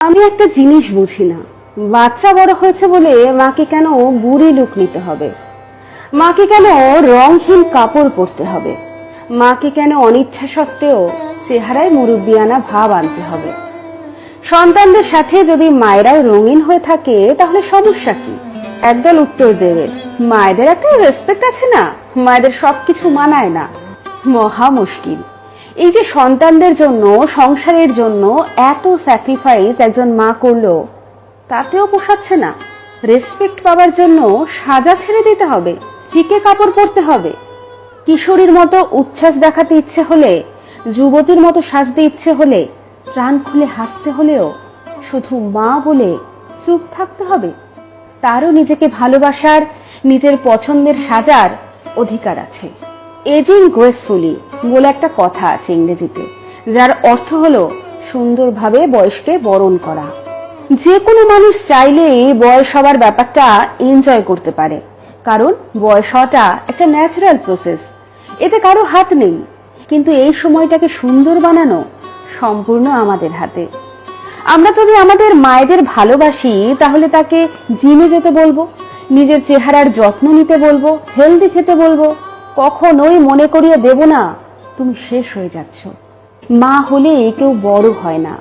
আমি একটা জিনিস বুঝি না, বাচ্চা বড় হয়েছে বলে মাকে কেন বুড়ি লুক নিতে হবে? মাকে কেন রংহীন কাপড় পরতে হবে? মাকে কেন অনিচ্ছা সত্ত্বেও চেহারায় মুরব্বিয়ানা ভাব আনতে হবে? সন্তানদের সাথে যদি মায়েরাই রঙিন হয়ে থাকে তাহলে সমস্যা কি? একদল উত্তর দেবে, মায়েদের একটা রেসপেক্ট আছে না, মায়েদের সবকিছু মানায় না। মহা মুশকিল। এই যে সন্তানদের জন্য, সংসারের জন্য এত স্যাক্রিফাইস একজন মা করলো, তাতেও পোষাচ্ছে না। রেসপেক্ট পাওয়ার জন্য সাজা ছেড়ে দিতে হবে, ফিকে কাপড় পরতে হবে। কিশোরীর মতো উচ্ছ্বাস দেখাতে ইচ্ছে হলে, যুবতীর মতো সাজতে ইচ্ছে হলে, প্রাণ খুলে হাসতে হলেও শুধু মা বলে চুপ থাকতে হবে? তারও নিজেকে ভালোবাসার, নিজের পছন্দের সাজার অধিকার আছে। এজিং গ্রেসফুলি বলে একটা কথা আছে ইংরেজিতে, যার অর্থ হলো সুন্দরভাবে বয়সকে বরণ করা। যে কোনো মানুষ চাইলেই বয়স হওয়ার ব্যাপারটা এনজয় করতে পারে, কারণ বয়স হওয়াটা একটা ন্যাচারাল প্রসেস, এতে কারো হাত নেই। কিন্তু এই সময়টাকে সুন্দর বানানো সম্পূর্ণ আমাদের হাতে। আমরা যদি আমাদের মায়েদের ভালোবাসি তাহলে তাকে জিমে যেতে বলবো, নিজের চেহারার যত্ন নিতে বলবো, হেলদি খেতে বলবো। কখনোই মনে করিয়ে দেব না তুমি শেষ হয়ে যাচ্ছ। মা হলে কেউ বড় হয় না,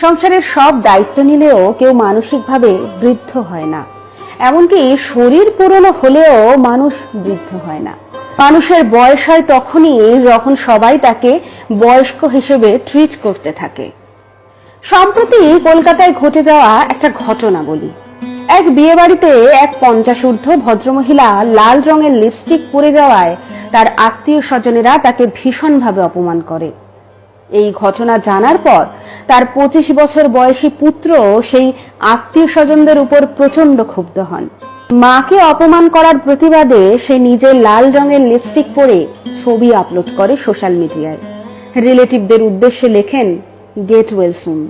সংসারের সব দায়িত্ব নিলেও কেউ মানসিকভাবে বৃদ্ধ হয় না। এমনকি শরীর পুরনো হলেও মানুষ বৃদ্ধ হয় না। মানুষের বয়স হয় তখনই যখন সবাই তাকে বয়স্ক হিসেবে ট্রিট করতে থাকে। সম্প্রতি কলকাতায় ঘটে যাওয়া একটা ঘটনা বলি। এক বিয়ে বাড়িতে এক 50 ঊর্ধ্ব ভদ্রমহিলা লাল রঙের লিপস্টিক পরে যাওয়ায় তার আত্মীয় স্বজনেরা তাকে ভীষণভাবে অপমান করে। এই ঘটনা জানার পর তার 25 বছর বয়সী পুত্র সেই আত্মীয় স্বজনদের উপর প্রচন্ড ক্ষুব্ধ হন। মাকে অপমান করার প্রতিবাদে সে নিজে লাল রঙের লিপস্টিক পরে ছবি আপলোড করে সোশ্যাল মিডিয়ায়। রিলেটিভদের উদ্দেশ্যে লেখেন, গেট ওয়েল সুন।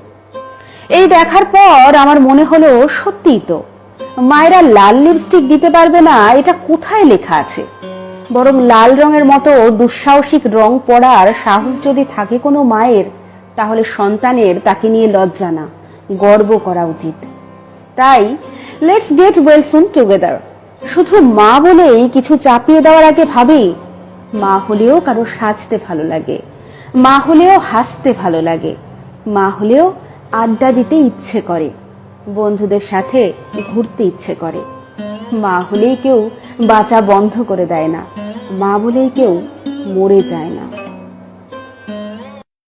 এই দেখার পর আমার মনে হলো, সত্যিই তো, মায়েরা লাল লিপস্টিক দিতে পারবে না এটা কোথায় লেখা আছে? বরং লাল রঙের মতো দুঃসাহসিক রং পরার সাহস যদি থাকে কোনো মায়ের, তাহলে সন্তানের তাকে নিয়ে লজ্জা না, গর্ব করা উচিত। তাই let's get well soon together. শুধু মা বলেই কিছু চাপিয়ে দেওয়ার আগে ভাবি, মা হলেও কারো সাজতে ভালো লাগে, মা হলেও হাসতে ভালো লাগে, মা হলেও আড্ডা দিতে ইচ্ছে করে, বন্ধুদের সাথে ঘুরতে ইচ্ছে করে। মা হলেই কেউ বাঁচা বন্ধ করে দেয় না, মা বলেই কেউ মরে যায় না।